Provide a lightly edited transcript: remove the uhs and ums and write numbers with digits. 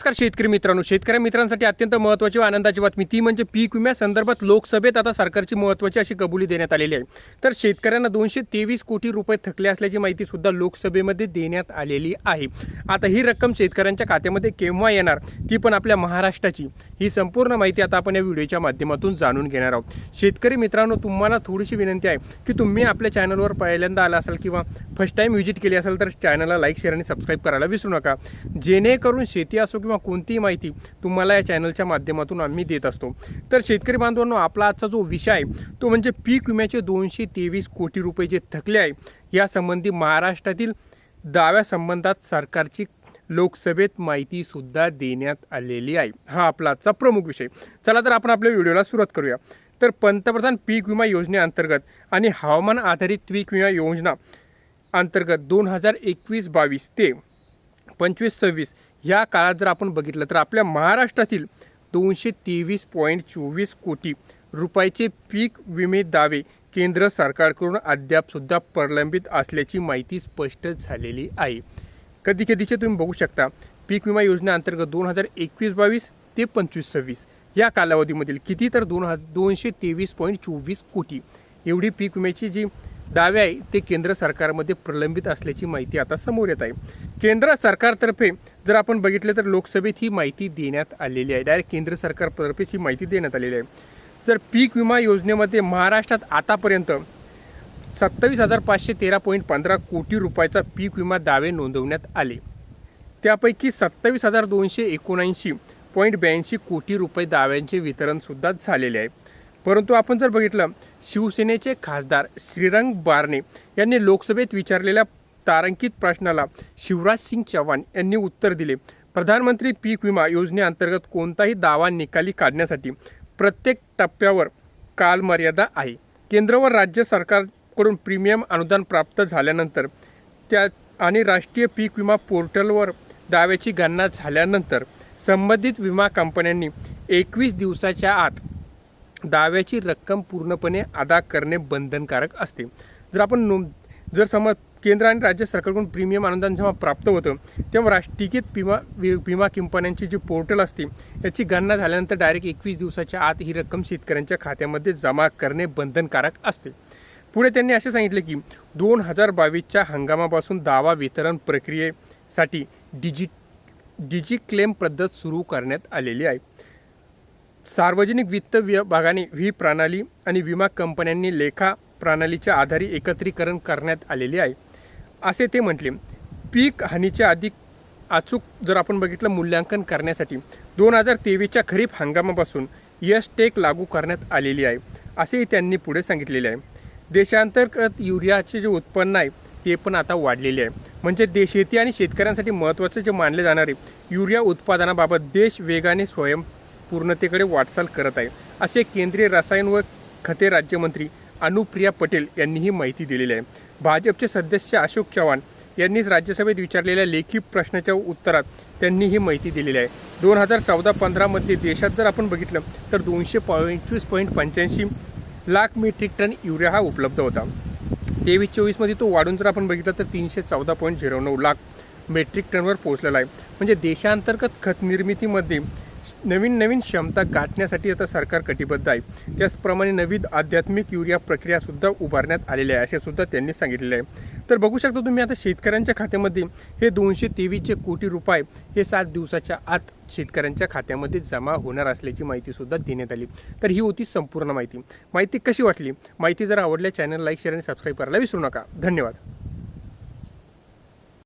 नमस्कार शेतकरी मित्रांनो, शेतकरी मित्रांसाठी अत्यंत महत्त्वाची व आनंदाची बातमी ती म्हणजे पीक विम्यासंदर्भात लोकसभेत आता सरकारची महत्त्वाची अशी कबुली देण्यात आलेली आहे। तर शेतकऱ्यांना 223 कोटी रुपये थकले असल्याची माहिती सुद्धा लोकसभेमध्ये देण्यात आलेली आहे। आता ही रक्कम शेतकऱ्यांच्या खात्यामध्ये केव्हा येणार ती पण आपल्या महाराष्ट्राची, ही संपूर्ण माहिती आता आपण या व्हिडिओच्या माध्यमातून जाणून घेणार आहोत। शेतकरी मित्रांनो, तुम्हाला थोडीशी विनंती आहे की तुम्ही आपल्या चॅनलवर पहिल्यांदा आला असाल किंवा फर्स्ट टाइम व्हिजिट केली असेल तर चॅनलला लाईक, शेअर आणि सबस्क्राईब करायला विसरू नका, जेणेकरून शेती असो किंवा कोणतीही माहिती तुम्हाला या चॅनलच्या माध्यमातून आम्ही देत असतो। तर शेतकरी बांधवांनो, आपला आजचा जो विषय आहे तो म्हणजे पीक विम्याचे 223 कोटी रुपये जे थकले आहे यासंबंधी महाराष्ट्रातील दाव्यासंबंधात सरकारची लोकसभेत माहिती सुद्धा देण्यात आलेली आहे। हा आपला आजचा प्रमुख विषय। चला तर आपण आपल्या व्हिडिओला सुरुवात करूया। तर पंतप्रधान पीक विमा योजनेअंतर्गत आणि हवामान आधारित पीक विमा योजना अंतर्गत 2021-22 ते 25-26 या काळात जर आपण बघितलं तर आपल्या महाराष्ट्रातील 223.24 कोटी रुपयाचे पीक विमे दावे केंद्र सरकारकडून अद्याप सुद्धा प्रलंबित असल्याची माहिती स्पष्ट झालेली आहे। कधीचे तुम्ही बघू शकता, पीक विमा योजनेअंतर्गत 2021-22 ते 25-26 या कालावधीमधील किती तर 223.24 कोटी एवढी पीक विम्याची जी दावे आहे ते केंद्र सरकारमध्ये प्रलंबित असल्याची माहिती आता समोर येत आहे। केंद्र सरकारतर्फे जर आपण बघितले तर लोकसभेत ही माहिती देण्यात आलेली आहे। डायरेक्ट केंद्र सरकारतर्फे ही माहिती देण्यात आलेली आहे। जर पीक विमा योजनेमध्ये महाराष्ट्रात आतापर्यंत 27,513.15 कोटी रुपयाचा पीक विमा दावे नोंदवण्यात आले, त्यापैकी 27,279.82 कोटी रुपये दाव्यांचे वितरण सुद्धा झालेले आहे। परंतु आपण जर बघितलं, शिवसेनेचे खासदार श्रीरंग बारणे यांनी लोकसभेत विचारलेल्या तारांकित प्रश्नाला शिवराज सिंग चौहान यांनी उत्तर दिले, प्रधानमंत्री पीक विमा योजनेअंतर्गत कोणताही दावा निकाली काढण्यासाठी प्रत्येक टप्प्यावर कालमर्यादा आहे। केंद्र व राज्य सरकारकडून प्रीमियम अनुदान प्राप्त झाल्यानंतर त्या आणि राष्ट्रीय पीक विमा पोर्टलवर दाव्याची गणना झाल्यानंतर संबंधित विमा कंपन्यांनी 21 दिवसाच्या आत दाव्याची रक्कम पूर्णपणे अदा करणे बंधनकारक असते। जर आपण समज केंद्र आणि राज्य सरकारकडून प्रीमियम अनुदान जेव्हा प्राप्त होतं तेव्हा राष्ट्रीय विमा कंपन्यांची जी पोर्टल असते याची गणना झाल्यानंतर डायरेक्ट 21 दिवसाच्या आत ही रक्कम शेतकऱ्यांच्या खात्यामध्ये जमा करणे बंधनकारक असते। पुढे त्यांनी असे सांगितले की 2022च्या हंगामापासून दावा वितरण प्रक्रियेसाठी डिजी क्लेम पद्धत सुरू करण्यात आलेली आहे। सार्वजनिक वित्त विभागाने ही प्रणाली आणि विमा कंपन्यांनी लेखा प्रणालीच्या आधारे एकत्रीकरण करण्यात आलेले आहे, असे ते म्हटले। पीक हानीचे अधिक अचूक जर आपण बघितलं मूल्यांकन करण्यासाठी 2023च्या खरीप हंगामापासून टेक लागू करण्यात आलेली आहे, असेही त्यांनी पुढे सांगितलेले आहे। देशांतर्गत युरियाचे जे उत्पन्न आहे ते पण आता वाढलेले आहे, म्हणजे शेती आणि शेतकऱ्यांसाठी महत्त्वाचे जे मानले जाणारे युरिया उत्पादनाबाबत देश वेगाने स्वयंपूर्णतेकडे वाटचाल करत आहे, असे केंद्रीय रसायन व खते राज्यमंत्री अनुप्रिया पटेल यांनी ही माहिती दिलेली आहे। भाजपचे सदस्य अशोक चव्हाण यांनीच राज्यसभेत विचारलेल्या लेखी प्रश्नाच्या उत्तरात त्यांनी ही माहिती दिलेली आहे। 2014-15 मध्ये देशात जर आपण बघितलं तर 225.85 लाख मेट्रिक टन युरिया हा उपलब्ध होता। 23-24 मध्ये तो वाढून जर आपण बघितलं तर 314.09 लाख मेट्रिक टनवर पोहोचलेला आहे। म्हणजे देशांतर्गत खत निर्मितीमध्ये नवीन क्षमता गाठण्यासाठी आता सरकार कटिबद्ध आहे। त्याचप्रमाणे नवीन आध्यात्मिक युरिया प्रक्रिया सुद्धा उभारण्यात आलेली आहे, असे सुद्धा त्यांनी सांगितलेले आहे। तर बघू शकता तुम्ही, आता शेतकऱ्यांच्या खात्यामध्ये हे 223 कोटी रुपये हे 7 दिवसाच्या आत शेतकऱ्यांच्या खात्यामध्ये जमा होणार असल्याची माहिती सुद्धा देण्यात आली। तर ही होती संपूर्ण माहिती कशी वाटली? माहिती जर आवडल्या चॅनल लाईक, शेअर आणि सबस्क्राईब करायला विसरू नका। धन्यवाद।